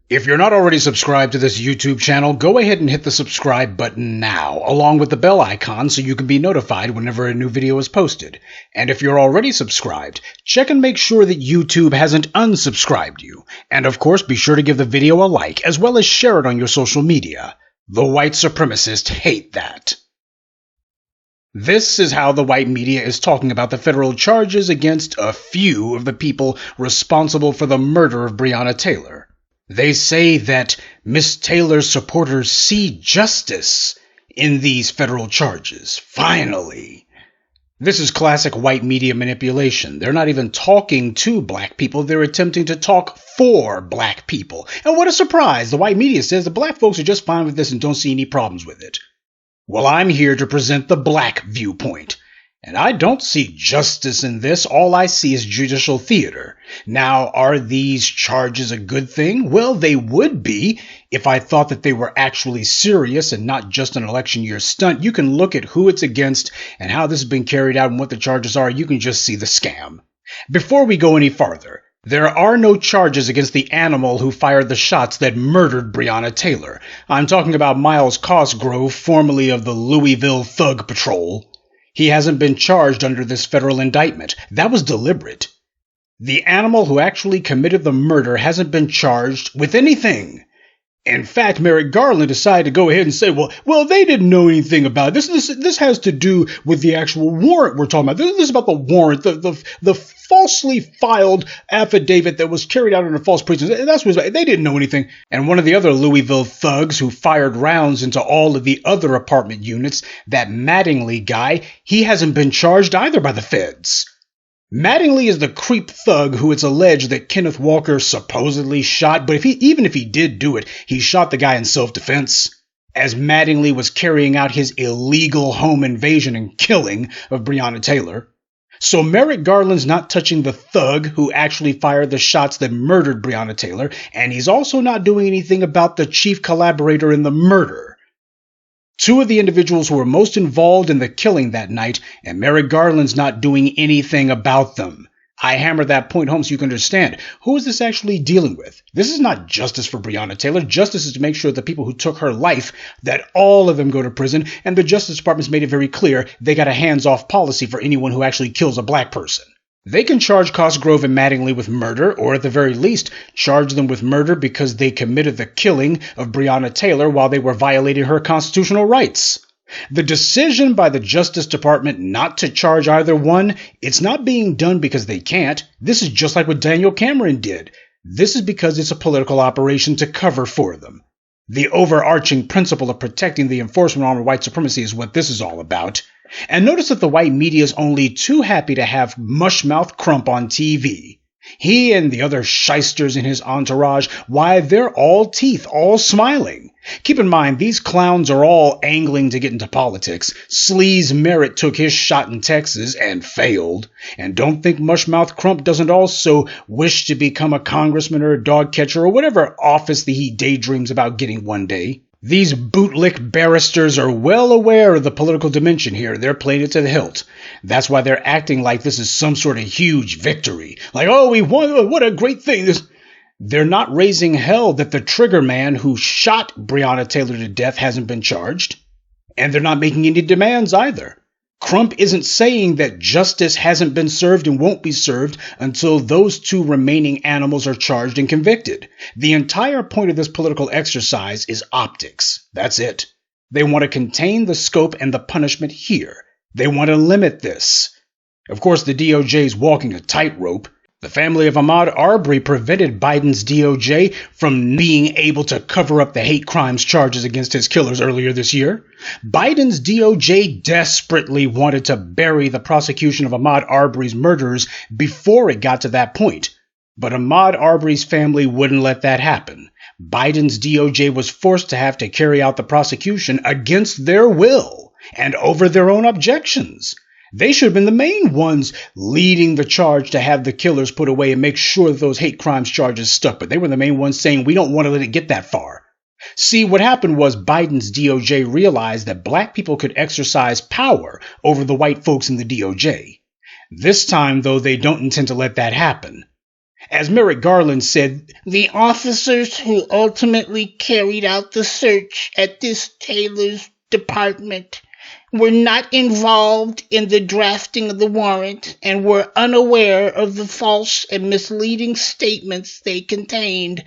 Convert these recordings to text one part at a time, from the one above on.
If you're not already subscribed to this YouTube channel, go ahead and hit the subscribe button now, along with the bell icon so you can be notified whenever a new video is posted. And if you're already subscribed, check and make sure that YouTube hasn't unsubscribed you. And of course, be sure to give the video a like, as well as share it on your social media. The white supremacists hate that. This is how the white media is talking about the federal charges against a few of the people responsible for the murder of Breonna Taylor. They say that Miss Taylor's supporters see justice in these federal charges. Finally. This is classic white media manipulation. They're not even talking to black people. They're attempting to talk for black people. And what a surprise. The white media says the black folks are just fine with this and don't see any problems with it. Well, I'm here to present the black viewpoint. And I don't see justice in this. All I see is judicial theater. Now, are these charges a good thing? Well, they would be if I thought that they were actually serious and not just an election year stunt. You can look at who it's against and how this has been carried out and what the charges are. You can just see the scam. Before we go any farther, there are no charges against the animal who fired the shots that murdered Breonna Taylor. I'm talking about Miles Cosgrove, formerly of the Louisville Thug Patrol. He hasn't been charged under this federal indictment. That was deliberate. The animal who actually committed the murder hasn't been charged with anything. In fact, Merrick Garland decided to go ahead and say, well, they didn't know anything about it. This has to do with the actual warrant we're talking about. This is about the warrant, the falsely filed affidavit that was carried out under false pretenses. That's what they didn't know anything. And one of the other Louisville thugs who fired rounds into all of the other apartment units, that Mattingly guy, he hasn't been charged either by the feds. Mattingly is the creep thug who it's alleged that Kenneth Walker supposedly shot, but even if he did do it, he shot the guy in self-defense, as Mattingly was carrying out his illegal home invasion and killing of Breonna Taylor. So Merrick Garland's not touching the thug who actually fired the shots that murdered Breonna Taylor, and he's also not doing anything about the chief collaborator in the murder. Two of the individuals who were most involved in the killing that night, and Merrick Garland's not doing anything about them. I hammer that point home so you can understand. Who is this actually dealing with? This is not justice for Breonna Taylor. Justice is to make sure the people who took her life, that all of them go to prison, and the Justice Department's made it very clear they got a hands-off policy for anyone who actually kills a black person. They can charge Cosgrove and Mattingly with murder, or at the very least, charge them with murder because they committed the killing of Breonna Taylor while they were violating her constitutional rights. The decision by the Justice Department not to charge either one, it's not being done because they can't. This is just like what Daniel Cameron did. This is because it's a political operation to cover for them. The overarching principle of protecting the enforcement arm of white supremacy is what this is all about. And notice that the white media is only too happy to have Mushmouth Crump on TV. He and the other shysters in his entourage, why, they're all teeth, all smiling. Keep in mind, these clowns are all angling to get into politics. Sleaze Merritt took his shot in Texas and failed. And don't think Mushmouth Crump doesn't also wish to become a congressman or a dog catcher or whatever office that he daydreams about getting one day. These bootlick barristers are well aware of the political dimension here. They're playing it to the hilt. That's why they're acting like this is some sort of huge victory. Like, oh, we won, what a great thing. They're not raising hell that the trigger man who shot Breonna Taylor to death hasn't been charged. And they're not making any demands either. Crump isn't saying that justice hasn't been served and won't be served until those two remaining animals are charged and convicted. The entire point of this political exercise is optics. That's it. They want to contain the scope and the punishment here. They want to limit this. Of course, the DOJ is walking a tightrope. The family of Ahmaud Arbery prevented Biden's DOJ from being able to cover up the hate crimes charges against his killers earlier this year. Biden's DOJ desperately wanted to bury the prosecution of Ahmaud Arbery's murderers before it got to that point. But Ahmaud Arbery's family wouldn't let that happen. Biden's DOJ was forced to have to carry out the prosecution against their will and over their own objections. They should have been the main ones leading the charge to have the killers put away and make sure that those hate crimes charges stuck. But they were the main ones saying, we don't want to let it get that far. See, what happened was Biden's DOJ realized that black people could exercise power over the white folks in the DOJ. This time, though, they don't intend to let that happen. As Merrick Garland said, "The officers who ultimately carried out the search at this Taylor's department were not involved in the drafting of the warrant and were unaware of the false and misleading statements they contained."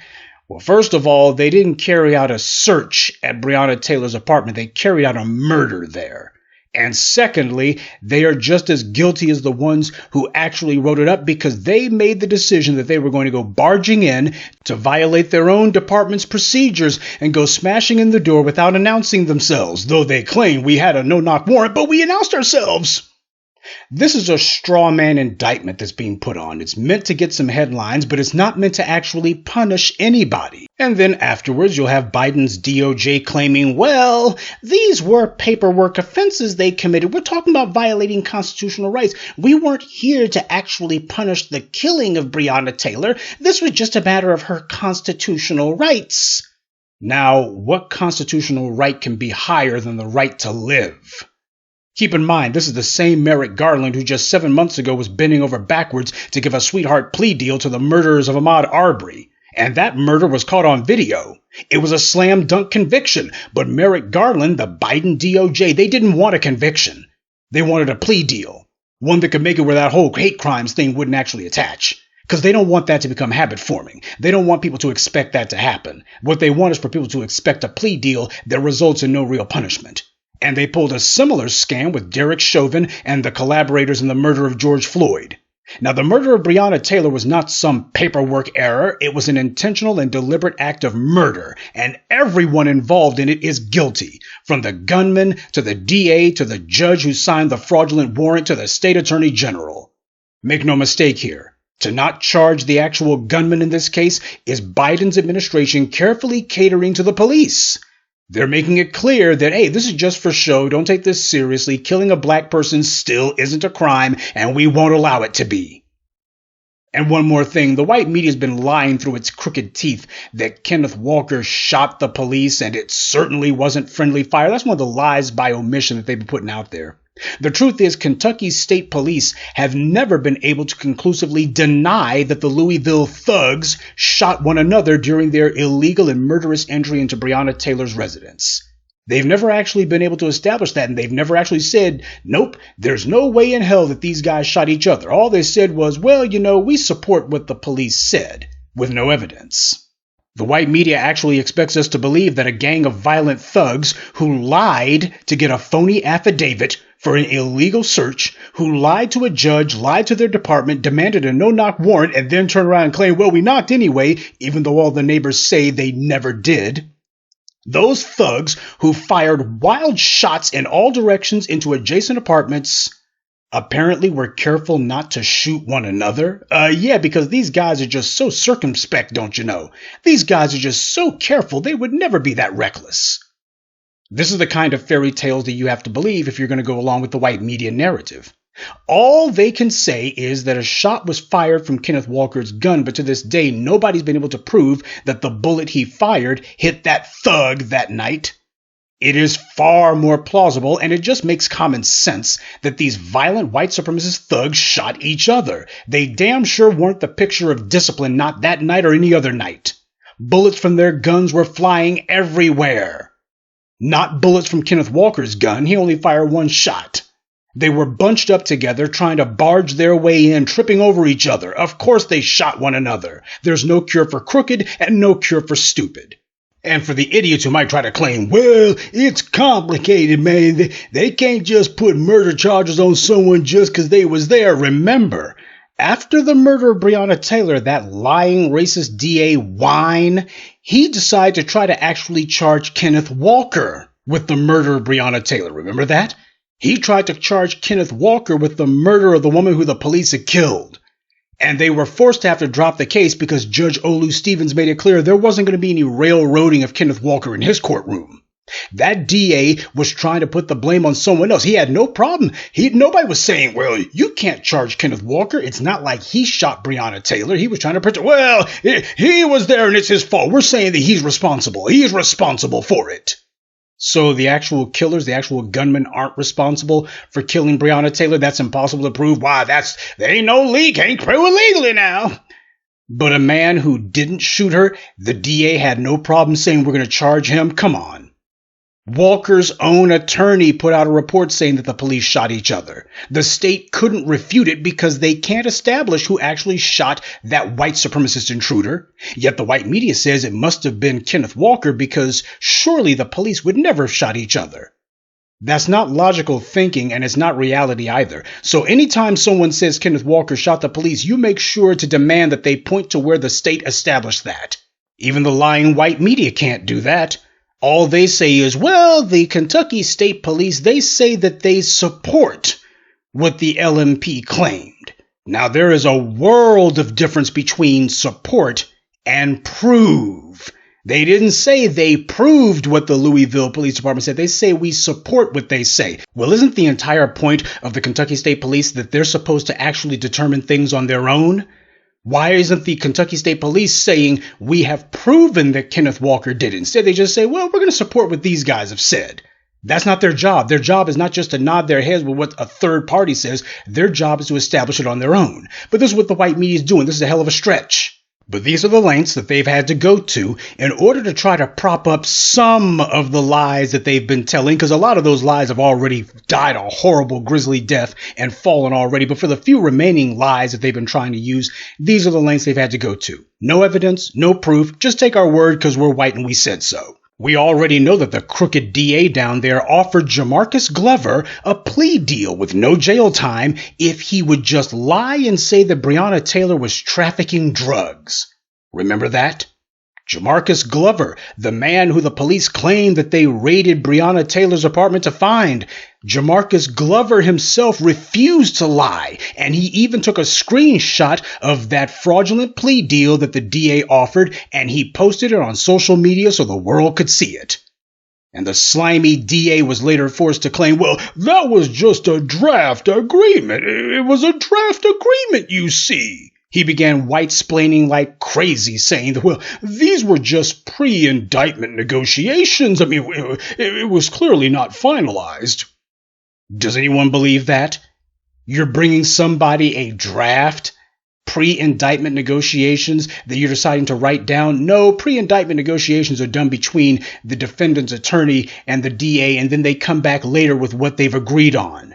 Well, first of all, they didn't carry out a search at Breonna Taylor's apartment. They carried out a murder there. And secondly, they are just as guilty as the ones who actually wrote it up, because they made the decision that they were going to go barging in to violate their own department's procedures and go smashing in the door without announcing themselves, though they claim we had a no-knock warrant, but we announced ourselves. This is a straw man indictment that's being put on. It's meant to get some headlines, but it's not meant to actually punish anybody. And then afterwards, you'll have Biden's DOJ claiming, well, these were paperwork offenses they committed. We're talking about violating constitutional rights. We weren't here to actually punish the killing of Breonna Taylor. This was just a matter of her constitutional rights. Now, what constitutional right can be higher than the right to live? Keep in mind, this is the same Merrick Garland who just 7 months ago was bending over backwards to give a sweetheart plea deal to the murderers of Ahmaud Arbery. And that murder was caught on video. It was a slam dunk conviction. But Merrick Garland, the Biden DOJ, they didn't want a conviction. They wanted a plea deal. One that could make it where that whole hate crimes thing wouldn't actually attach. Because they don't want that to become habit forming. They don't want people to expect that to happen. What they want is for people to expect a plea deal that results in no real punishment. And they pulled a similar scam with Derek Chauvin and the collaborators in the murder of George Floyd. Now, the murder of Breonna Taylor was not some paperwork error. It was an intentional and deliberate act of murder, and everyone involved in it is guilty, from the gunman to the DA to the judge who signed the fraudulent warrant to the state attorney general. Make no mistake here. To not charge the actual gunman in this case is Biden's administration carefully catering to the police. They're making it clear that, hey, this is just for show. Don't take this seriously. Killing a black person still isn't a crime, and we won't allow it to be. And one more thing, the white media has been lying through its crooked teeth that Kenneth Walker shot the police and it certainly wasn't friendly fire. That's one of the lies by omission that they've been putting out there. The truth is, Kentucky's state police have never been able to conclusively deny that the Louisville thugs shot one another during their illegal and murderous entry into Breonna Taylor's residence. They've never actually been able to establish that, and they've never actually said, nope, there's no way in hell that these guys shot each other. All they said was, well, we support what the police said, with no evidence. The white media actually expects us to believe that a gang of violent thugs who lied to get a phony affidavit for an illegal search, who lied to a judge, lied to their department, demanded a no-knock warrant, and then turned around and claimed, well, we knocked anyway, even though all the neighbors say they never did. Those thugs who fired wild shots in all directions into adjacent apartments apparently were careful not to shoot one another. Yeah, because these guys are just so circumspect, don't you know? These guys are just so careful, they would never be that reckless. This is the kind of fairy tales that you have to believe if you're going to go along with the white media narrative. All they can say is that a shot was fired from Kenneth Walker's gun, but to this day, nobody's been able to prove that the bullet he fired hit that thug that night. It is far more plausible, and it just makes common sense, that these violent white supremacist thugs shot each other. They damn sure weren't the picture of discipline, not that night or any other night. Bullets from their guns were flying everywhere. Not bullets from Kenneth Walker's gun. He only fired one shot. They were bunched up together, trying to barge their way in, tripping over each other. Of course they shot one another. There's no cure for crooked and no cure for stupid. And for the idiots who might try to claim, well, it's complicated, man. They can't just put murder charges on someone just because they was there. Remember, after the murder of Breonna Taylor, that lying racist DA Wine, he decided to try to actually charge Kenneth Walker with the murder of Breonna Taylor. Remember that? He tried to charge Kenneth Walker with the murder of the woman who the police had killed. And they were forced to have to drop the case because Judge Olu Stevens made it clear there wasn't going to be any railroading of Kenneth Walker in his courtroom. That DA was trying to put the blame on someone else. He had no problem. Nobody was saying, well, you can't charge Kenneth Walker. It's not like he shot Breonna Taylor. He was trying to pretend, well, he was there and it's his fault. We're saying that he's responsible. He's responsible for it. So the actual killers, the actual gunmen aren't responsible for killing Breonna Taylor. That's impossible to prove. Why, there ain't no leak. Can't prove it legally now. But a man who didn't shoot her, the DA had no problem saying we're going to charge him? Come on. Walker's own attorney put out a report saying that the police shot each other. The state couldn't refute it because they can't establish who actually shot that white supremacist intruder. Yet the white media says it must have been Kenneth Walker because surely the police would never have shot each other. That's not logical thinking, and it's not reality either. So anytime someone says Kenneth Walker shot the police, you make sure to demand that they point to where the state established that. Even the lying white media can't do that. All they say is, well, the Kentucky State Police, they say that they support what the LMP claimed. Now, there is a world of difference between support and prove. They didn't say they proved what the Louisville Police Department said. They say we support what they say. Well, isn't the entire point of the Kentucky State Police that they're supposed to actually determine things on their own? Why isn't the Kentucky State Police saying we have proven that Kenneth Walker did it? Instead, they just say, well, we're going to support what these guys have said. That's not their job. Their job is not just to nod their heads with what a third party says. Their job is to establish it on their own. But this is what the white media is doing. This is a hell of a stretch. But these are the lengths that they've had to go to in order to try to prop up some of the lies that they've been telling, because a lot of those lies have already died a horrible, grisly death and fallen already. But for the few remaining lies that they've been trying to use, these are the lengths they've had to go to. No evidence, no proof, just take our word because we're white and we said so. We already know that the crooked DA down there offered Jamarcus Glover a plea deal with no jail time if he would just lie and say that Breonna Taylor was trafficking drugs. Remember that? Jamarcus Glover, the man who the police claimed that they raided Breonna Taylor's apartment to find. Jamarcus Glover himself refused to lie, and he even took a screenshot of that fraudulent plea deal that the DA offered, and he posted it on social media so the world could see it. And the slimy DA was later forced to claim, well, that was just a draft agreement. It was a draft agreement, you see. He began white-splaining like crazy, saying that, well, these were just pre-indictment negotiations. I mean, it was clearly not finalized. Does anyone believe that? You're bringing somebody a draft? Pre-indictment negotiations that you're deciding to write down? No, pre-indictment negotiations are done between the defendant's attorney and the DA, and then they come back later with what they've agreed on.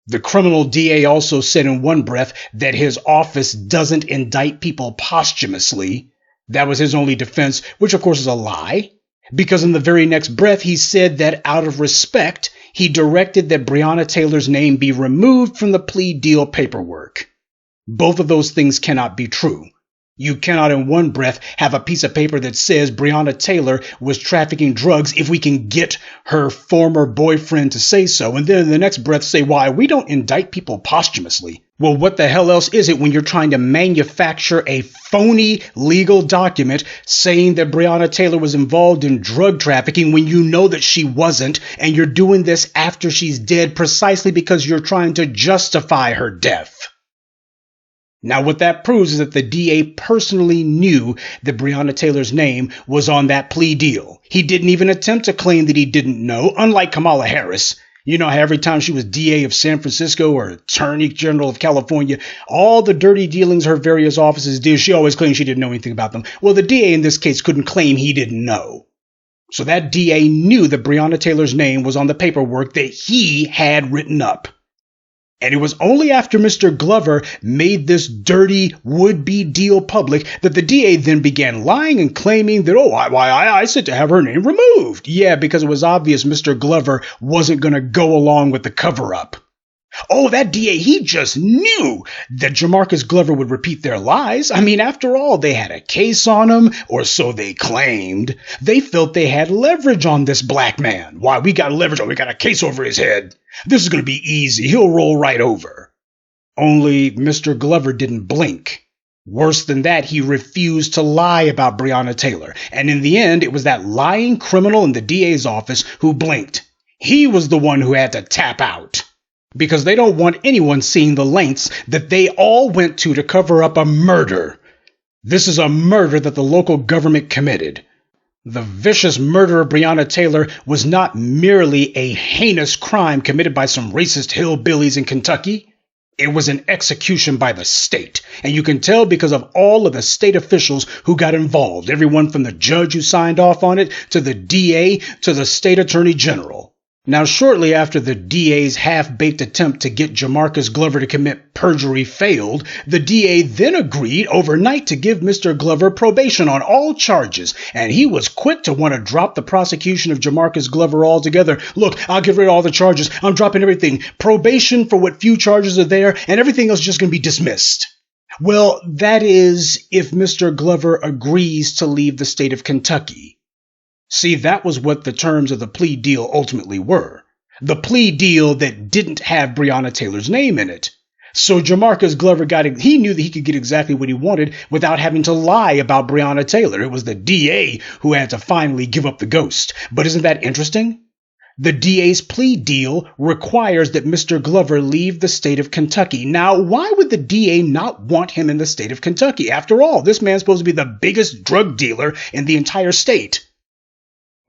The criminal DA also said in one breath that his office doesn't indict people posthumously. That was his only defense, which of course is a lie, because in the very next breath he said that out of respect, he directed that Breonna Taylor's name be removed from the plea deal paperwork. Both of those things cannot be true. You cannot in one breath have a piece of paper that says Breonna Taylor was trafficking drugs if we can get her former boyfriend to say so, and then in the next breath say, why, we don't indict people posthumously. Well, what the hell else is it when you're trying to manufacture a phony legal document saying that Breonna Taylor was involved in drug trafficking when you know that she wasn't, and you're doing this after she's dead precisely because you're trying to justify her death? Now, what that proves is that the DA personally knew that Breonna Taylor's name was on that plea deal. He didn't even attempt to claim that he didn't know, unlike Kamala Harris. You know how every time she was DA of San Francisco or Attorney General of California, all the dirty dealings her various offices did, she always claimed she didn't know anything about them. Well, the DA in this case couldn't claim he didn't know. So that DA knew that Breonna Taylor's name was on the paperwork that he had written up. And it was only after Mr. Glover made this dirty would-be deal public that the DA then began lying and claiming that, I said to have her name removed. Yeah, because it was obvious Mr. Glover wasn't going to go along with the cover-up. Oh, that DA, he just knew that Jamarcus Glover would repeat their lies. I mean, after all, they had a case on him, or so they claimed. They felt they had leverage on this black man. Why, we got leverage, we got a case over his head. This is going to be easy. He'll roll right over. Only Mr. Glover didn't blink. Worse than that, he refused to lie about Breonna Taylor. And in the end, it was that lying criminal in the DA's office who blinked. He was the one who had to tap out. Because they don't want anyone seeing the lengths that they all went to cover up a murder. This is a murder that the local government committed. The vicious murder of Breonna Taylor was not merely a heinous crime committed by some racist hillbillies in Kentucky. It was an execution by the state, and you can tell because of all of the state officials who got involved, everyone from the judge who signed off on it, to the DA, to the state attorney general. Now, shortly after the DA's half-baked attempt to get Jamarcus Glover to commit perjury failed, the DA then agreed overnight to give Mr. Glover probation on all charges, and he was quick to want to drop the prosecution of Jamarcus Glover altogether. Look, I'll get rid of all the charges. I'm dropping everything. Probation for what few charges are there, and everything else is just going to be dismissed. Well, that is, if Mr. Glover agrees to leave the state of Kentucky. See, that was what the terms of the plea deal ultimately were. The plea deal that didn't have Breonna Taylor's name in it. So Jamarcus Glover he knew that he could get exactly what he wanted without having to lie about Breonna Taylor. It was the DA who had to finally give up the ghost. But isn't that interesting? The DA's plea deal requires that Mr. Glover leave the state of Kentucky. Now, why would the DA not want him in the state of Kentucky? After all, this man's supposed to be the biggest drug dealer in the entire state.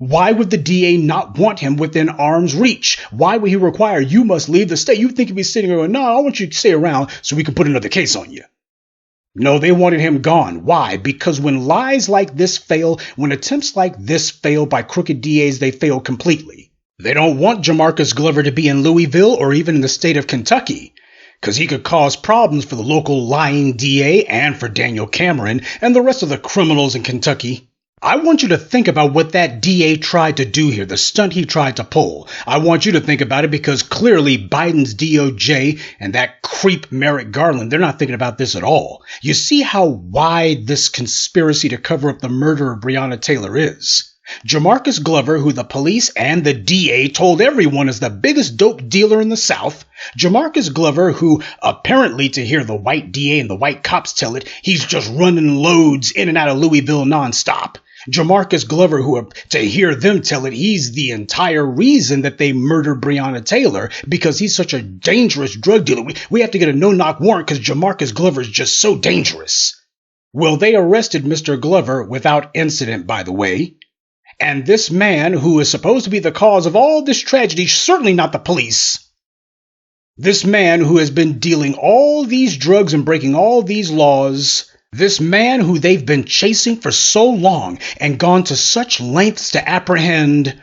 Why would the DA not want him within arm's reach? Why would he require, you must leave the state? You think he'd be sitting there going, no, I want you to stay around so we can put another case on you. No, they wanted him gone. Why? Because when lies like this fail, when attempts like this fail by crooked DAs, they fail completely. They don't want Jamarcus Glover to be in Louisville or even in the state of Kentucky, because he could cause problems for the local lying DA and for Daniel Cameron and the rest of the criminals in Kentucky. I want you to think about what that DA tried to do here, the stunt he tried to pull. I want you to think about it because clearly Biden's DOJ and that creep Merrick Garland, they're not thinking about this at all. You see how wide this conspiracy to cover up the murder of Breonna Taylor is. Jamarcus Glover, who the police and the DA told everyone is the biggest dope dealer in the South. Jamarcus Glover, who apparently, to hear the white DA and the white cops tell it, he's just running loads in and out of Louisville nonstop. Jamarcus Glover, who, to hear them tell it, he's the entire reason that they murdered Breonna Taylor because he's such a dangerous drug dealer. We have to get a no-knock warrant because Jamarcus Glover is just so dangerous. Well, they arrested Mr. Glover without incident, by the way. And this man, who is supposed to be the cause of all this tragedy, certainly not the police. This man who has been dealing all these drugs and breaking all these laws, this man who they've been chasing for so long and gone to such lengths to apprehend,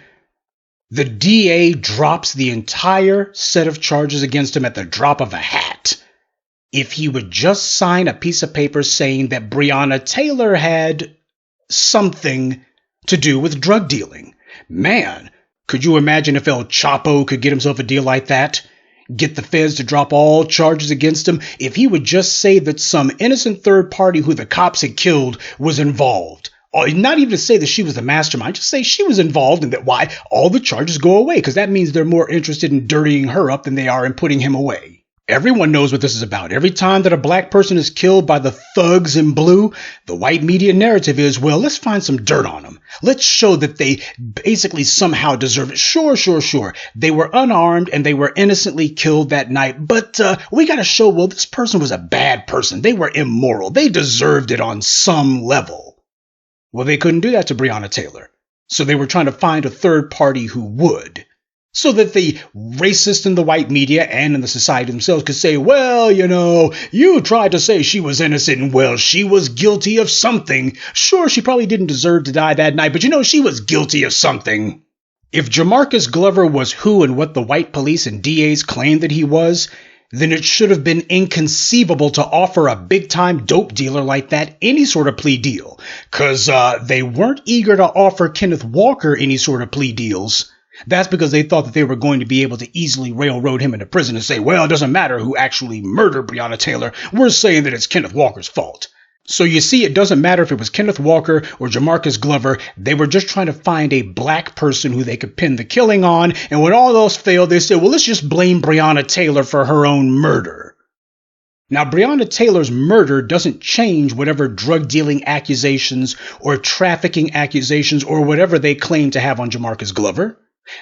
the DA drops the entire set of charges against him at the drop of a hat. If he would just sign a piece of paper saying that Breonna Taylor had something to do with drug dealing. Man, could you imagine if El Chapo could get himself a deal like that? Get the feds to drop all charges against him if he would just say that some innocent third party who the cops had killed was involved. Or not even to say that she was the mastermind, just say she was involved and that why all the charges go away, because that means they're more interested in dirtying her up than they are in putting him away. Everyone knows what this is about. Every time that a black person is killed by the thugs in blue, the white media narrative is, well, let's find some dirt on them. Let's show that they basically somehow deserve it. Sure. They were unarmed and they were innocently killed that night. But we got to show, well, this person was a bad person. They were immoral. They deserved it on some level. Well, they couldn't do that to Breonna Taylor. So they were trying to find a third party who would. So that the racists in the white media and in the society themselves could say, well, you tried to say she was innocent and, well, she was guilty of something. Sure, she probably didn't deserve to die that night, but she was guilty of something. If Jamarcus Glover was who and what the white police and DAs claimed that he was, then it should have been inconceivable to offer a big-time dope dealer like that any sort of plea deal, because they weren't eager to offer Kenneth Walker any sort of plea deals. That's because they thought that they were going to be able to easily railroad him into prison and say, well, it doesn't matter who actually murdered Breonna Taylor. We're saying that it's Kenneth Walker's fault. So you see, it doesn't matter if it was Kenneth Walker or Jamarcus Glover. They were just trying to find a black person who they could pin the killing on. And when all those failed, they said, well, let's just blame Breonna Taylor for her own murder. Now, Breonna Taylor's murder doesn't change whatever drug dealing accusations or trafficking accusations or whatever they claim to have on Jamarcus Glover.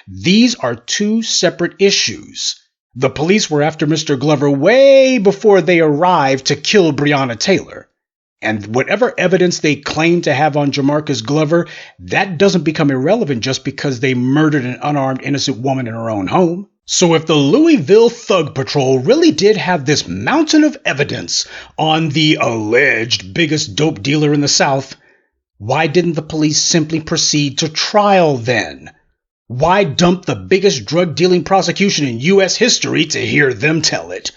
These are two separate issues. The police were after Mr. Glover way before they arrived to kill Breonna Taylor. And whatever evidence they claim to have on Jamarcus Glover, that doesn't become irrelevant just because they murdered an unarmed innocent woman in her own home. So if the Louisville Thug Patrol really did have this mountain of evidence on the alleged biggest dope dealer in the South, why didn't the police simply proceed to trial then? Why dump the biggest drug-dealing prosecution in U.S. history to hear them tell it?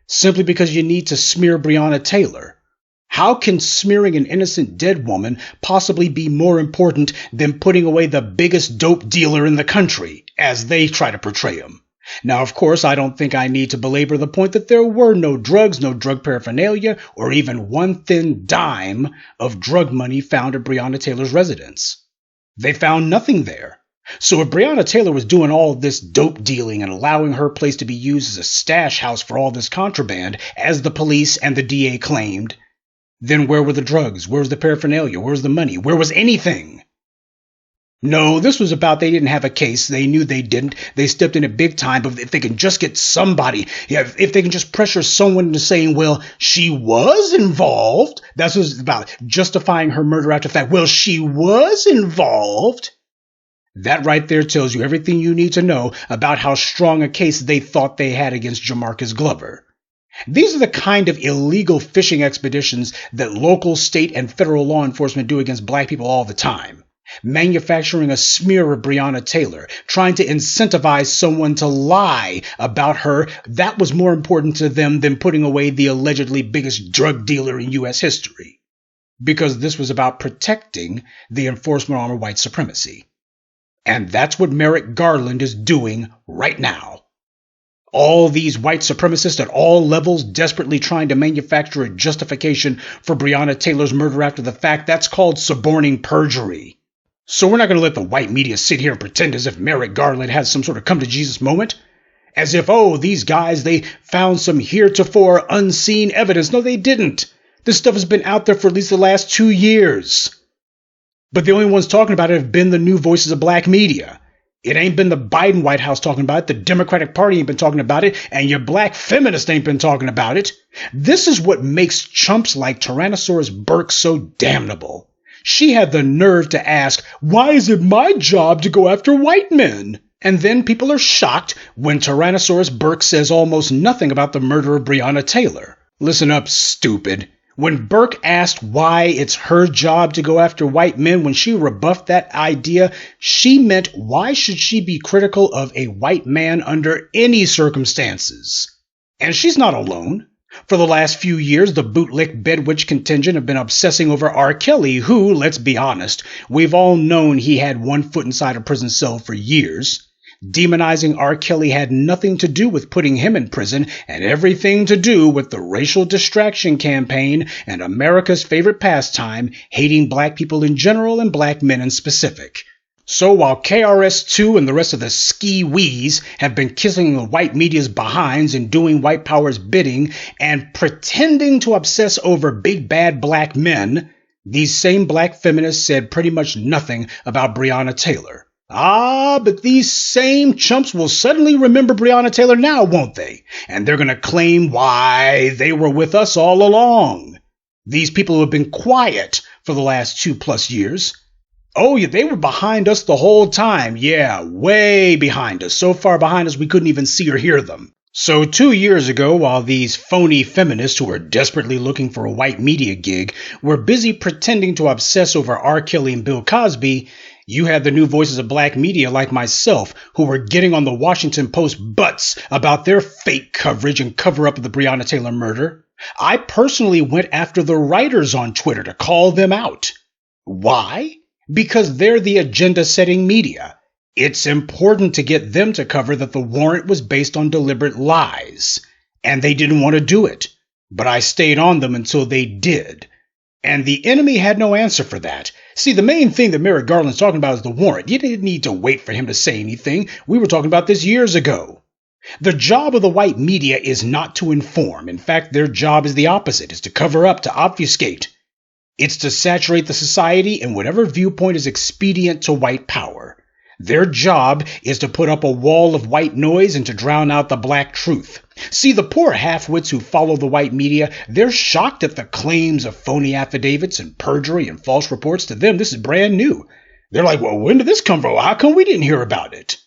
Simply because you need to smear Breonna Taylor. How can smearing an innocent dead woman possibly be more important than putting away the biggest dope dealer in the country, as they try to portray him? Now, of course, I don't think I need to belabor the point that there were no drugs, no drug paraphernalia, or even one thin dime of drug money found at Breonna Taylor's residence. They found nothing there. So if Breonna Taylor was doing all this dope dealing and allowing her place to be used as a stash house for all this contraband, as the police and the DA claimed, then where were the drugs? Where was the paraphernalia? Where was the money? Where was anything? No, this was about they didn't have a case. They knew they didn't. They stepped in it big time. But if they can just get somebody, if they can just pressure someone into saying, well, she was involved. That's what it's about, justifying her murder after the fact. Well, she was involved. That right there tells you everything you need to know about how strong a case they thought they had against Jamarcus Glover. These are the kind of illegal fishing expeditions that local, state, and federal law enforcement do against black people all the time. Manufacturing a smear of Breonna Taylor, trying to incentivize someone to lie about her, that was more important to them than putting away the allegedly biggest drug dealer in U.S. history. Because this was about protecting the enforcement arm of white supremacy. And that's what Merrick Garland is doing right now. All these white supremacists at all levels desperately trying to manufacture a justification for Breonna Taylor's murder after the fact, that's called suborning perjury. So we're not going to let the white media sit here and pretend as if Merrick Garland has some sort of come to Jesus moment. As if, oh, these guys, they found some heretofore unseen evidence. No, they didn't. This stuff has been out there for at least the last 2 years. But the only ones talking about it have been the new voices of black media. It ain't been the Biden White House talking about it. The Democratic Party ain't been talking about it. And your black feminists ain't been talking about it. This is what makes chumps like Tyrannosaurus Burke so damnable. She had the nerve to ask, why is it my job to go after white men? And then people are shocked when Tyrannosaurus Burke says almost nothing about the murder of Breonna Taylor. Listen up, stupid. When Burke asked why it's her job to go after white men, when she rebuffed that idea, she meant why should she be critical of a white man under any circumstances? And she's not alone. For the last few years, the bootlick bedwitch contingent have been obsessing over R. Kelly, who, let's be honest, we've all known he had one foot inside a prison cell for years. Demonizing R. Kelly had nothing to do with putting him in prison and everything to do with the racial distraction campaign and America's favorite pastime, hating black people in general and black men in specific. So while KRS-Two and the rest of the ski-wees have been kissing the white media's behinds and doing white power's bidding and pretending to obsess over big bad black men, these same black feminists said pretty much nothing about Breonna Taylor. But these same chumps will suddenly remember Breonna Taylor now, won't they? And they're going to claim why they were with us all along. These people who have been quiet for the last 2+ years. Oh, yeah, they were behind us the whole time. Yeah, way behind us. So far behind us we couldn't even see or hear them. So 2 years ago, while these phony feminists who were desperately looking for a white media gig were busy pretending to obsess over R. Kelly and Bill Cosby, you had the new voices of black media like myself who were getting on the Washington Post butts about their fake coverage and cover-up of the Breonna Taylor murder. I personally went after the writers on Twitter to call them out. Why? Because they're the agenda-setting media. It's important to get them to cover that the warrant was based on deliberate lies. And they didn't want to do it. But I stayed on them until they did. And the enemy had no answer for that. See, the main thing that Merrick Garland's talking about is the warrant. You didn't need to wait for him to say anything. We were talking about this years ago. The job of the white media is not to inform. In fact, their job is the opposite, is to cover up, to obfuscate. It's to saturate the society in whatever viewpoint is expedient to white power. Their job is to put up a wall of white noise and to drown out the black truth. See, the poor half-wits who follow the white media, they're shocked at the claims of phony affidavits and perjury and false reports. To them, this is brand new. They're like, well, when did this come from? How come we didn't hear about it?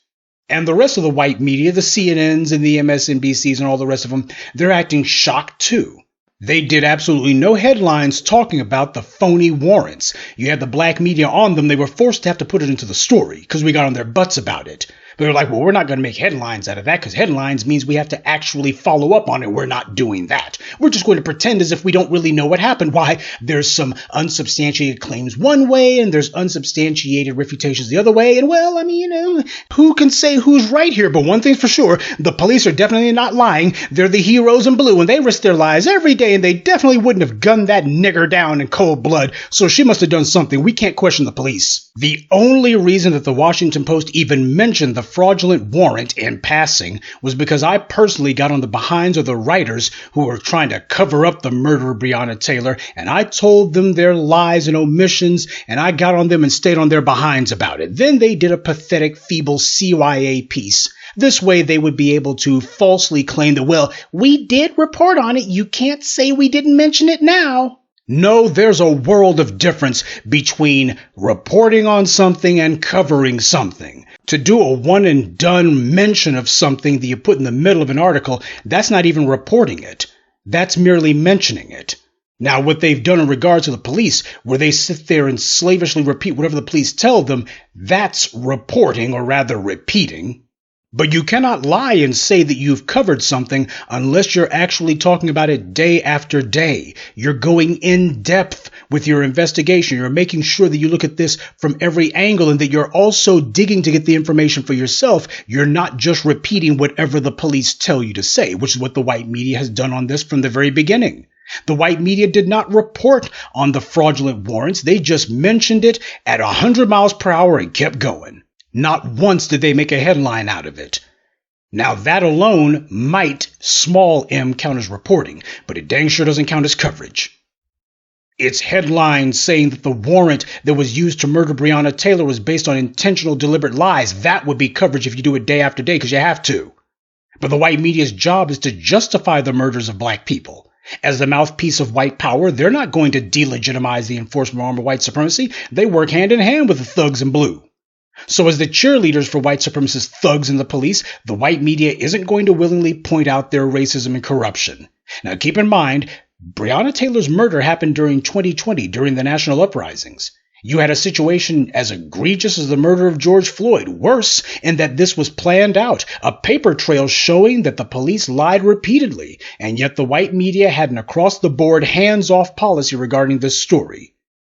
And the rest of the white media, the CNNs and the MSNBCs and all the rest of them, they're acting shocked too. They did absolutely no headlines talking about the phony warrants. You had the black media on them. They were forced to have to put it into the story because we got on their butts about it. But they're like, well, we're not going to make headlines out of that because headlines means we have to actually follow up on it. We're not doing that. We're just going to pretend as if we don't really know what happened. Why? There's some unsubstantiated claims one way and there's unsubstantiated refutations the other way. And well, I mean, who can say who's right here? But one thing's for sure, the police are definitely not lying. They're the heroes in blue and they risk their lives every day and they definitely wouldn't have gunned that nigger down in cold blood. So she must have done something. We can't question the police. The only reason that the Washington Post even mentioned the fraudulent warrant in passing was because I personally got on the behinds of the writers who were trying to cover up the murder of Breonna Taylor, and I told them their lies and omissions, and I got on them and stayed on their behinds about it. Then they did a pathetic, feeble CYA piece. This way they would be able to falsely claim that, well, we did report on it. You can't say we didn't mention it now. No, there's a world of difference between reporting on something and covering something. To do a one and done mention of something that you put in the middle of an article, that's not even reporting it. That's merely mentioning it. Now, what they've done in regard to the police, where they sit there and slavishly repeat whatever the police tell them, that's reporting, or rather repeating. But you cannot lie and say that you've covered something unless you're actually talking about it day after day. You're going in depth with your investigation. You're making sure that you look at this from every angle and that you're also digging to get the information for yourself. You're not just repeating whatever the police tell you to say, which is what the white media has done on this from the very beginning. The white media did not report on the fraudulent warrants. They just mentioned it at 100 miles per hour and kept going. Not once did they make a headline out of it. Now that alone might, small m, count as reporting, but it dang sure doesn't count as coverage. It's headlines saying that the warrant that was used to murder Breonna Taylor was based on intentional, deliberate lies. That would be coverage if you do it day after day because you have to. But the white media's job is to justify the murders of black people. As the mouthpiece of white power, they're not going to delegitimize the enforcement arm of white supremacy. They work hand in hand with the thugs in blue. So as the cheerleaders for white supremacist thugs and the police, the white media isn't going to willingly point out their racism and corruption. Now keep in mind, Breonna Taylor's murder happened during 2020, during the national uprisings. You had a situation as egregious as the murder of George Floyd, worse in that this was planned out, a paper trail showing that the police lied repeatedly, and yet the white media had an across-the-board hands-off policy regarding this story.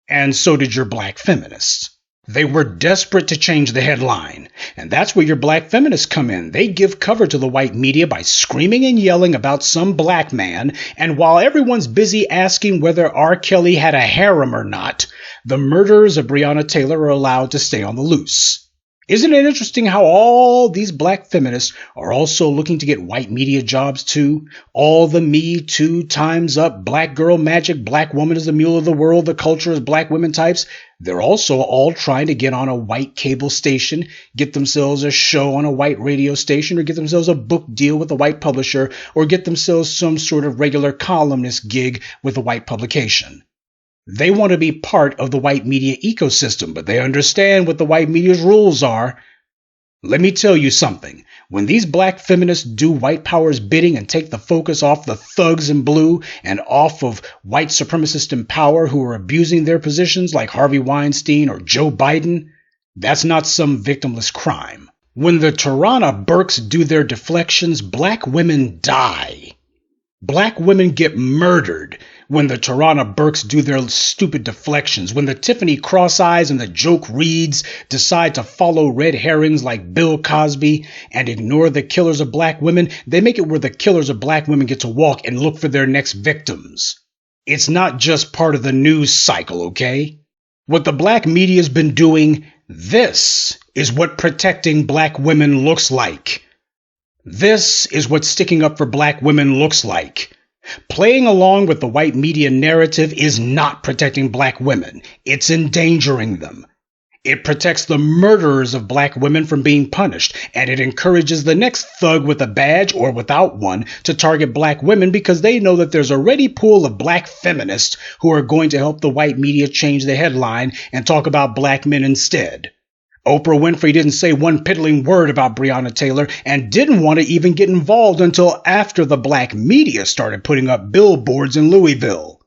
And so did your black feminists. They were desperate to change the headline, and that's where your black feminists come in. They give cover to the white media by screaming and yelling about some black man, and while everyone's busy asking whether R. Kelly had a harem or not, the murderers of Breonna Taylor are allowed to stay on the loose. Isn't it interesting how all these black feminists are also looking to get white media jobs too? All the Me Too, Time's Up, Black Girl Magic, Black Woman is the Mule of the World, the culture is black women types. They're also all trying to get on a white cable station, get themselves a show on a white radio station, or get themselves a book deal with a white publisher, or get themselves some sort of regular columnist gig with a white publication. They want to be part of the white media ecosystem, but they understand what the white media's rules are. Let me tell you something. When these black feminists do white power's bidding and take the focus off the thugs in blue and off of white supremacists in power who are abusing their positions like Harvey Weinstein or Joe Biden, that's not some victimless crime. When the Tarana Burks do their deflections, black women die. Black women get murdered when the Tarana Burks do their stupid deflections. When the Tiffany Cross-Eyes and the Joke Reeds decide to follow red herrings like Bill Cosby and ignore the killers of black women, they make it where the killers of black women get to walk and look for their next victims. It's not just part of the news cycle, okay? What the black media's been doing, this is what protecting black women looks like. This is what sticking up for black women looks like. Playing along with the white media narrative is not protecting black women. It's endangering them. It protects the murderers of black women from being punished, and it encourages the next thug with a badge or without one to target black women because they know that there's a ready pool of black feminists who are going to help the white media change the headline and talk about black men instead. Oprah Winfrey didn't say one piddling word about Breonna Taylor and didn't want to even get involved until after the black media started putting up billboards in Louisville.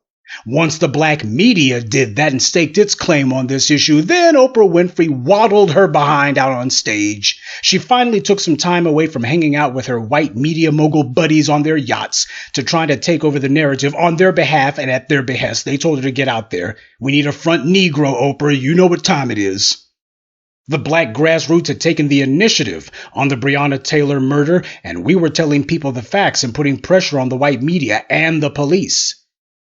Once the black media did that and staked its claim on this issue, then Oprah Winfrey waddled her behind out on stage. She finally took some time away from hanging out with her white media mogul buddies on their yachts to try to take over the narrative on their behalf and at their behest. They told her to get out there. We need a front Negro, Oprah. You know what time it is. The black grassroots had taken the initiative on the Breonna Taylor murder, and we were telling people the facts and putting pressure on the white media and the police.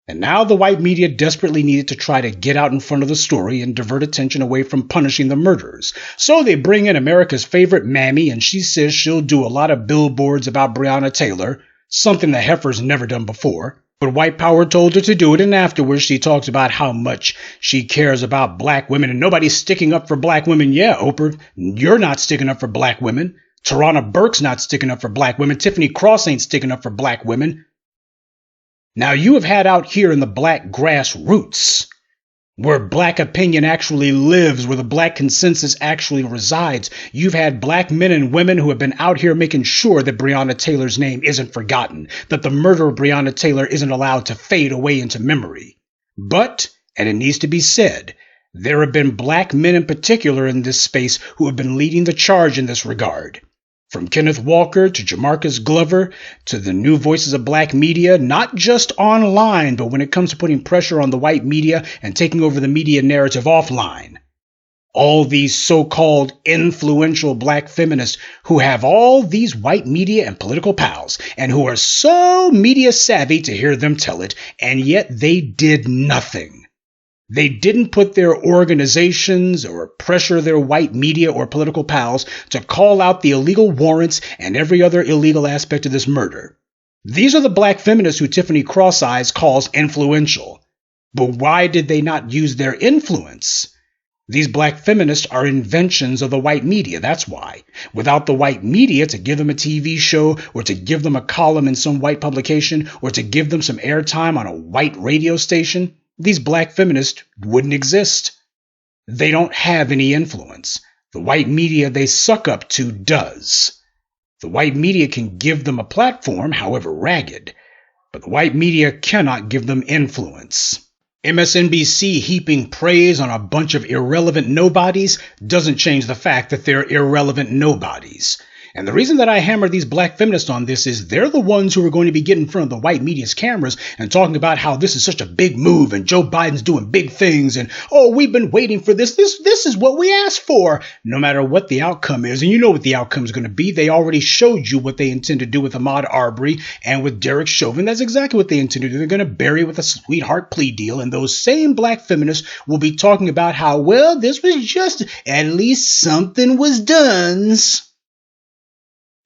And now the white media desperately needed to try to get out in front of the story and divert attention away from punishing the murderers. So they bring in America's favorite mammy, and she says she'll do a lot of billboards about Breonna Taylor, something the heifer's never done before. But white power told her to do it, and afterwards she talks about how much she cares about black women, and nobody's sticking up for black women. Yeah, Oprah, you're not sticking up for black women. Tarana Burke's not sticking up for black women. Tiffany Cross ain't sticking up for black women. Now you have had out here in the black grassroots, where black opinion actually lives, where the black consensus actually resides. You've had black men and women who have been out here making sure that Breonna Taylor's name isn't forgotten, that the murder of Breonna Taylor isn't allowed to fade away into memory. But, and it needs to be said, there have been black men in particular in this space who have been leading the charge in this regard. From Kenneth Walker to Jamarcus Glover to the new voices of black media, not just online, but when it comes to putting pressure on the white media and taking over the media narrative offline. All these so-called influential black feminists who have all these white media and political pals and who are so media savvy to hear them tell it, and yet they did nothing. They didn't put their organizations or pressure their white media or political pals to call out the illegal warrants and every other illegal aspect of this murder. These are the black feminists who Tiffany Cross-Eyes calls influential. But why did they not use their influence? These black feminists are inventions of the white media, that's why. Without the white media to give them a TV show or to give them a column in some white publication or to give them some airtime on a white radio station, these black feminists wouldn't exist. They don't have any influence. The white media they suck up to does. The white media can give them a platform, however ragged, but the white media cannot give them influence. MSNBC heaping praise on a bunch of irrelevant nobodies doesn't change the fact that they're irrelevant nobodies. And the reason that I hammer these black feminists on this is they're the ones who are going to be getting in front of the white media's cameras and talking about how this is such a big move and Joe Biden's doing big things and, oh, we've been waiting for this. This is what we asked for. No matter what the outcome is, and you know what the outcome is going to be. They already showed you what they intend to do with Ahmaud Arbery and with Derek Chauvin. That's exactly what they intend to do. They're going to bury with a sweetheart plea deal. And those same black feminists will be talking about how, well, this was just, at least something was done.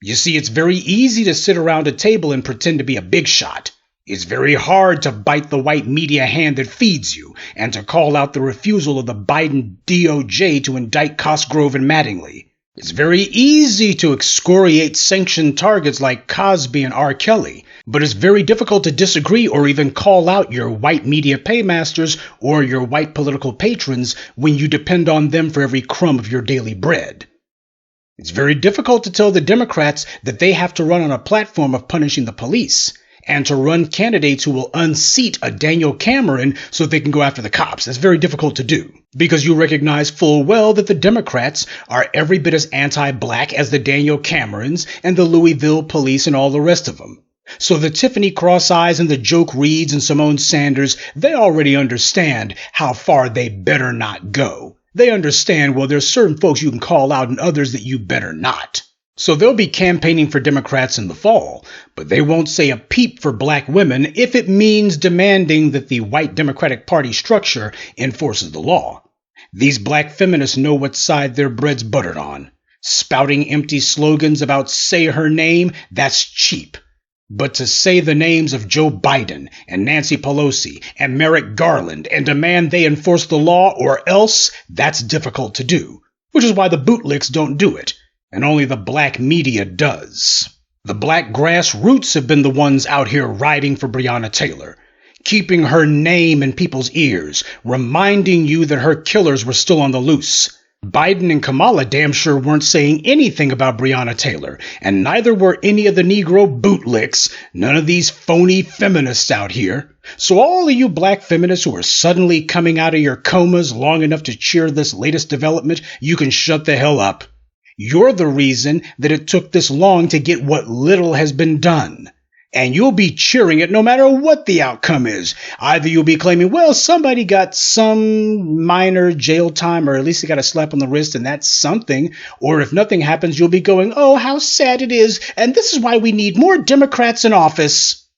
You see, it's very easy to sit around a table and pretend to be a big shot. It's very hard to bite the white media hand that feeds you and to call out the refusal of the Biden DOJ to indict Cosgrove and Mattingly. It's very easy to excoriate sanctioned targets like Cosby and R. Kelly, but it's very difficult to disagree or even call out your white media paymasters or your white political patrons when you depend on them for every crumb of your daily bread. It's very difficult to tell the Democrats that they have to run on a platform of punishing the police and to run candidates who will unseat a Daniel Cameron so they can go after the cops. That's very difficult to do because you recognize full well that the Democrats are every bit as anti-black as the Daniel Camerons and the Louisville police and all the rest of them. So the Tiffany Cross-Eyes and the Joke Reeds and Simone Sanders, they already understand how far they better not go. They understand, well, there's certain folks you can call out and others that you better not. So they'll be campaigning for Democrats in the fall, but they won't say a peep for black women if it means demanding that the white Democratic Party structure enforces the law. These black feminists know what side their bread's buttered on. Spouting empty slogans about say her name, that's cheap. But to say the names of Joe Biden and Nancy Pelosi and Merrick Garland and demand they enforce the law or else, that's difficult to do, which is why the bootlicks don't do it, and only the black media does. The black grassroots have been the ones out here riding for Breonna Taylor, keeping her name in people's ears, reminding you that her killers were still on the loose. Biden and Kamala damn sure weren't saying anything about Breonna Taylor, and neither were any of the Negro bootlicks, none of these phony feminists out here. So all of you black feminists who are suddenly coming out of your comas long enough to cheer this latest development, you can shut the hell up. You're the reason that it took this long to get what little has been done. And you'll be cheering it no matter what the outcome is. Either you'll be claiming, well, somebody got some minor jail time, or at least they got a slap on the wrist, and that's something. Or if nothing happens, you'll be going, oh, how sad it is, and this is why we need more Democrats in office.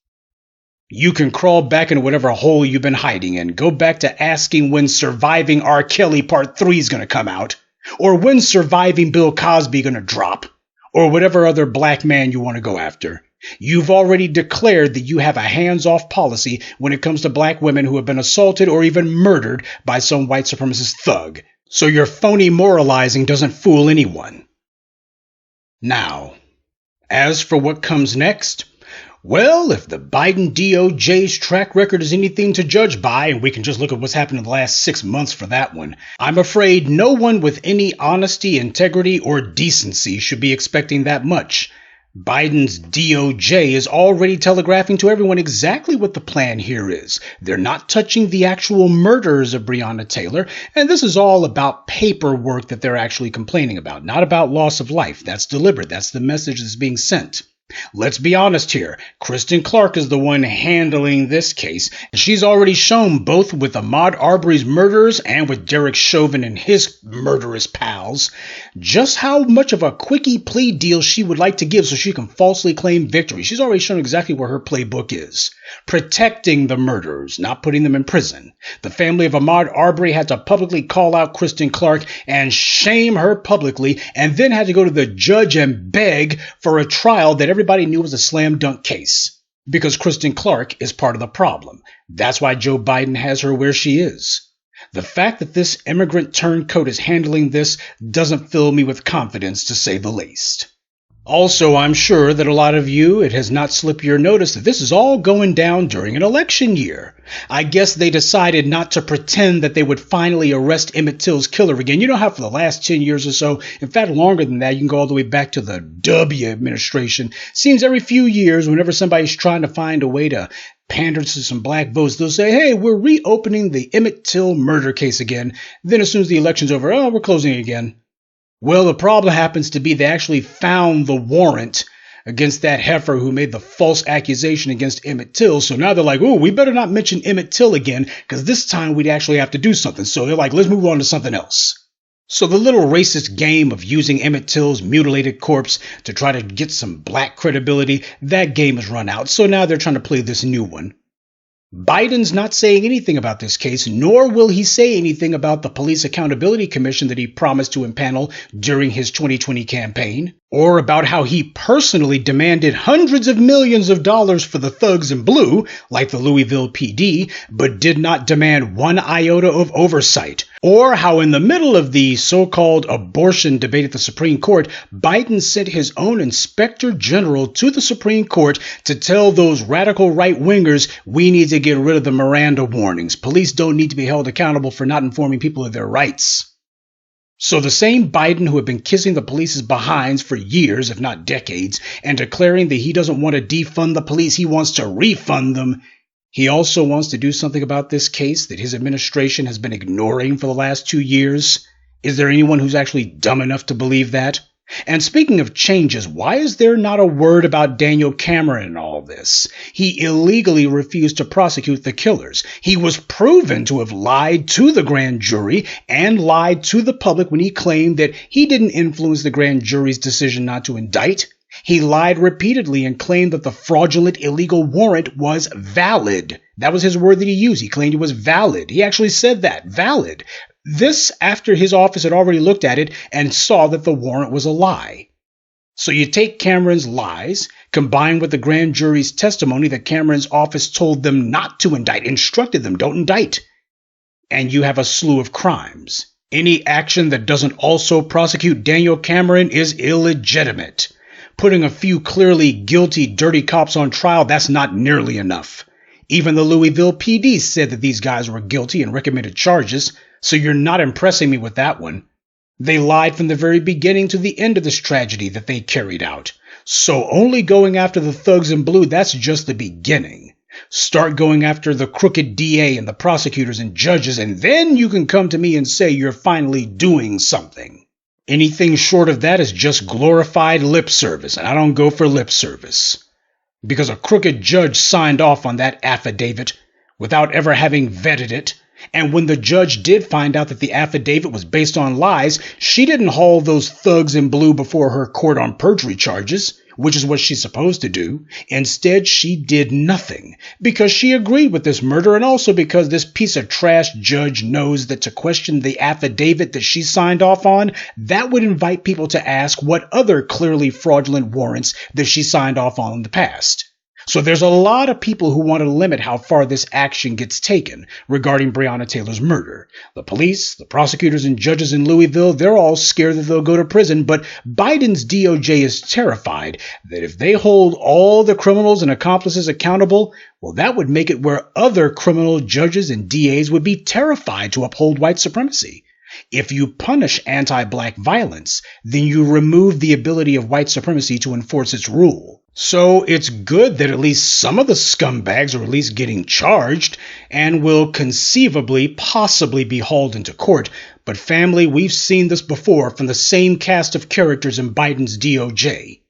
You can crawl back into whatever hole you've been hiding in. Go back to asking when Surviving R. Kelly Part 3 is going to come out. Or when Surviving Bill Cosby going to drop. Or whatever other black man you want to go after. You've already declared that you have a hands-off policy when it comes to black women who have been assaulted or even murdered by some white supremacist thug. So your phony moralizing doesn't fool anyone. Now, as for what comes next, well, if the Biden DOJ's track record is anything to judge by, and we can just look at what's happened in the last 6 months for that one, I'm afraid no one with any honesty, integrity, or decency should be expecting that much. Biden's DOJ is already telegraphing to everyone exactly what the plan here is. They're not touching the actual murders of Breonna Taylor, and this is all about paperwork that they're actually complaining about, not about loss of life. That's deliberate. That's the message that's being sent. Let's be honest here. Kristen Clark is the one handling this case. She's already shown both with Ahmaud Arbery's murderers and with Derek Chauvin and his murderous pals just how much of a quickie plea deal she would like to give so she can falsely claim victory. She's already shown exactly what her playbook is. Protecting the murderers, not putting them in prison. The family of Ahmaud Arbery had to publicly call out Kristen Clark and shame her publicly, and then had to go to the judge and beg for a trial that everybody knew was a slam dunk case. Because Kristen Clark is part of the problem. That's why Joe Biden has her where she is. The fact that this immigrant turncoat is handling this doesn't fill me with confidence, to say the least. Also, I'm sure that a lot of you, it has not slipped your notice that this is all going down during an election year. I guess they decided not to pretend that they would finally arrest Emmett Till's killer again. You know how for the last 10 years or so, in fact longer than that, you can go all the way back to the W administration. Seems every few years, whenever somebody's trying to find a way to pander to some black votes, they'll say, hey, we're reopening the Emmett Till murder case again. Then as soon as the election's over, oh, we're closing it again. Well, the problem happens to be they actually found the warrant against that heifer who made the false accusation against Emmett Till. So now they're like, oh, we better not mention Emmett Till again, because this time we'd actually have to do something. So they're like, let's move on to something else. So the little racist game of using Emmett Till's mutilated corpse to try to get some black credibility, that game has run out. So now they're trying to play this new one. Biden's not saying anything about this case, nor will he say anything about the Police Accountability Commission that he promised to impanel during his 2020 campaign, or about how he personally demanded hundreds of millions of dollars for the thugs in blue, like the Louisville PD, but did not demand one iota of oversight, or how in the middle of the so-called abortion debate at the Supreme Court, Biden sent his own inspector general to the Supreme Court to tell those radical right-wingers we need to get rid of the Miranda warnings. Police don't need to be held accountable for not informing people of their rights. So the same Biden who had been kissing the police's behinds for years, if not decades, and declaring that he doesn't want to defund the police, he wants to refund them, he also wants to do something about this case that his administration has been ignoring for the last 2 years. Is there anyone who's actually dumb enough to believe that? And speaking of changes, why is there not a word about Daniel Cameron in all this? He illegally refused to prosecute the killers. He was proven to have lied to the grand jury and lied to the public when he claimed that he didn't influence the grand jury's decision not to indict. He lied repeatedly and claimed that the fraudulent illegal warrant was valid. That was his word that he used. He claimed it was valid. He actually said that, valid. This after his office had already looked at it and saw that the warrant was a lie. So you take Cameron's lies, combined with the grand jury's testimony that Cameron's office told them not to indict, instructed them, don't indict, and you have a slew of crimes. Any action that doesn't also prosecute Daniel Cameron is illegitimate. Putting a few clearly guilty, dirty cops on trial, that's not nearly enough. Even the Louisville PD said that these guys were guilty and recommended charges, so you're not impressing me with that one. They lied from the very beginning to the end of this tragedy that they carried out. So only going after the thugs in blue, that's just the beginning. Start going after the crooked DA and the prosecutors and judges, and then you can come to me and say you're finally doing something. Anything short of that is just glorified lip service, and I don't go for lip service. Because a crooked judge signed off on that affidavit without ever having vetted it, and when the judge did find out that the affidavit was based on lies, she didn't haul those thugs in blue before her court on perjury charges, which is what she's supposed to do. Instead, she did nothing, because she agreed with this murder, and also because this piece of trash judge knows that to question the affidavit that she signed off on, that would invite people to ask what other clearly fraudulent warrants that she signed off on in the past. So there's a lot of people who want to limit how far this action gets taken regarding Breonna Taylor's murder. The police, the prosecutors, and judges in Louisville, they're all scared that they'll go to prison, but Biden's DOJ is terrified that if they hold all the criminals and accomplices accountable, well, that would make it where other criminal judges and DAs would be terrified to uphold white supremacy. If you punish anti-black violence, then you remove the ability of white supremacy to enforce its rule. So it's good that at least some of the scumbags are at least getting charged and will conceivably, possibly be hauled into court. But family, we've seen this before from the same cast of characters in Biden's DOJ.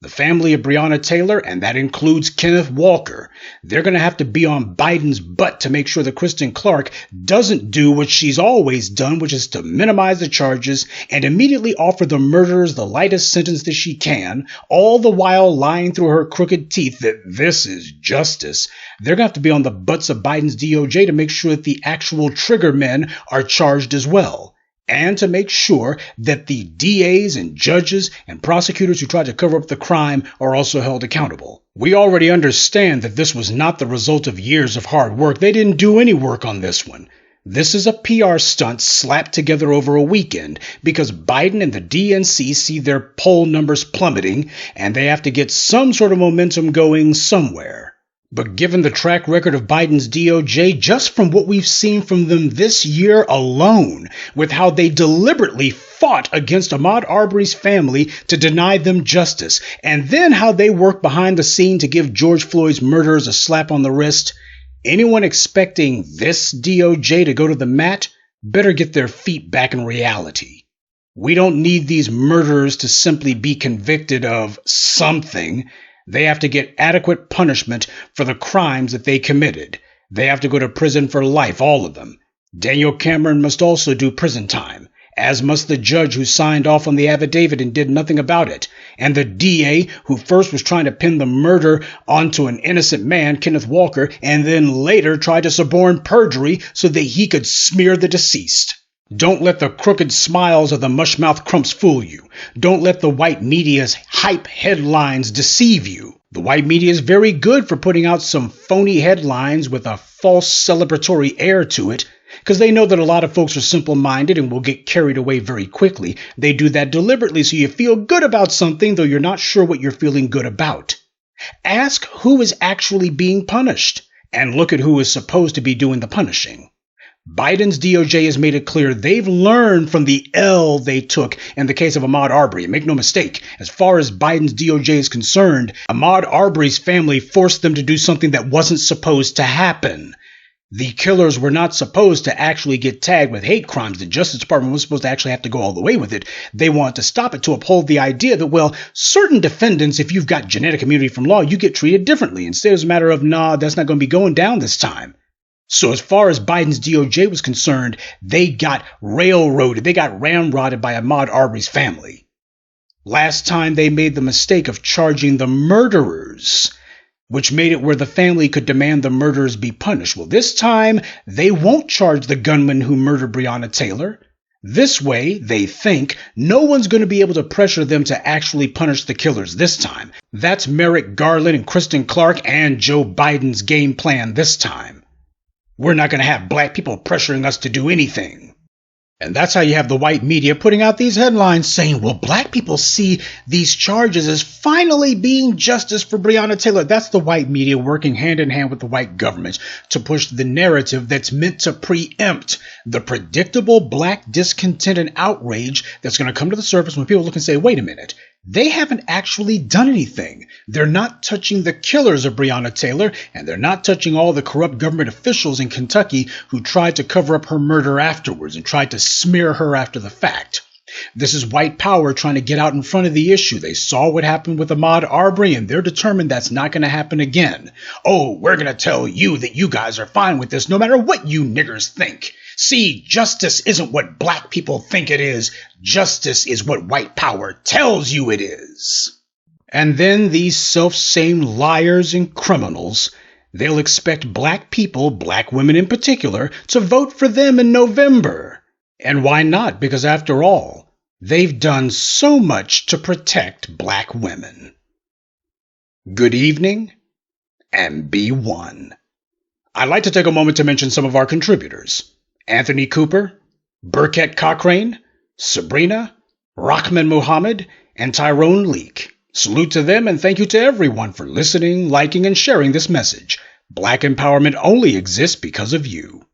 The family of Breonna Taylor, and that includes Kenneth Walker, they're going to have to be on Biden's butt to make sure that Kristen Clark doesn't do what she's always done, which is to minimize the charges and immediately offer the murderers the lightest sentence that she can, all the while lying through her crooked teeth that this is justice. They're going to have to be on the butts of Biden's DOJ to make sure that the actual trigger men are charged as well, and to make sure that the DAs and judges and prosecutors who tried to cover up the crime are also held accountable. We already understand that this was not the result of years of hard work. They didn't do any work on this one. This is a PR stunt slapped together over a weekend because Biden and the DNC see their poll numbers plummeting and they have to get some sort of momentum going somewhere. But given the track record of Biden's DOJ, just from what we've seen from them this year alone, with how they deliberately fought against Ahmaud Arbery's family to deny them justice, and then how they worked behind the scene to give George Floyd's murderers a slap on the wrist, anyone expecting this DOJ to go to the mat better get their feet back in reality. We don't need these murderers to simply be convicted of something. They have to get adequate punishment for the crimes that they committed. They have to go to prison for life, all of them. Daniel Cameron must also do prison time, as must the judge who signed off on the affidavit and did nothing about it, and the DA who first was trying to pin the murder onto an innocent man, Kenneth Walker, and then later tried to suborn perjury so that he could smear the deceased. Don't let the crooked smiles of the mushmouth crumps fool you. Don't let the white media's hype headlines deceive you. The white media is very good for putting out some phony headlines with a false celebratory air to it, because they know that a lot of folks are simple-minded and will get carried away very quickly. They do that deliberately so you feel good about something, though you're not sure what you're feeling good about. Ask who is actually being punished, and look at who is supposed to be doing the punishing. Biden's DOJ has made it clear they've learned from the L they took in the case of Ahmaud Arbery. And make no mistake, as far as Biden's DOJ is concerned, Ahmaud Arbery's family forced them to do something that wasn't supposed to happen. The killers were not supposed to actually get tagged with hate crimes. The Justice Department was supposed to actually have to go all the way with it. They wanted to stop it to uphold the idea that, well, certain defendants, if you've got genetic immunity from law, you get treated differently. Instead, it's a matter of, nah, that's not going to be going down this time. So as far as Biden's DOJ was concerned, they got railroaded. They got ramrodded by Ahmaud Arbery's family. Last time they made the mistake of charging the murderers, which made it where the family could demand the murderers be punished. Well, this time they won't charge the gunman who murdered Breonna Taylor. This way, they think, no one's going to be able to pressure them to actually punish the killers this time. That's Merrick Garland and Kristen Clark and Joe Biden's game plan this time. We're not going to have black people pressuring us to do anything. And that's how you have the white media putting out these headlines saying, well, black people see these charges as finally being justice for Breonna Taylor. That's the white media working hand in hand with the white government to push the narrative that's meant to preempt the predictable black discontent and outrage that's going to come to the surface when people look and say, wait a minute, they haven't actually done anything. They're not touching the killers of Breonna Taylor, and they're not touching all the corrupt government officials in Kentucky who tried to cover up her murder afterwards and tried to smear her after the fact. This is white power trying to get out in front of the issue. They saw what happened with Ahmaud Arbery, and they're determined that's not going to happen again. Oh, we're going to tell you that you guys are fine with this no matter what you niggers think. See, justice isn't what black people think it is. Justice is what white power tells you it is. And then these self-same liars and criminals, they'll expect black people, black women in particular, to vote for them in November. And why not? Because after all, they've done so much to protect black women. Good evening, and be one. I'd like to take a moment to mention some of our contributors. Anthony Cooper, Burkett Cochrane, Sabrina, Rahman Muhammad, and Tyrone Leak. Salute to them and thank you to everyone for listening, liking, and sharing this message. Black empowerment only exists because of you.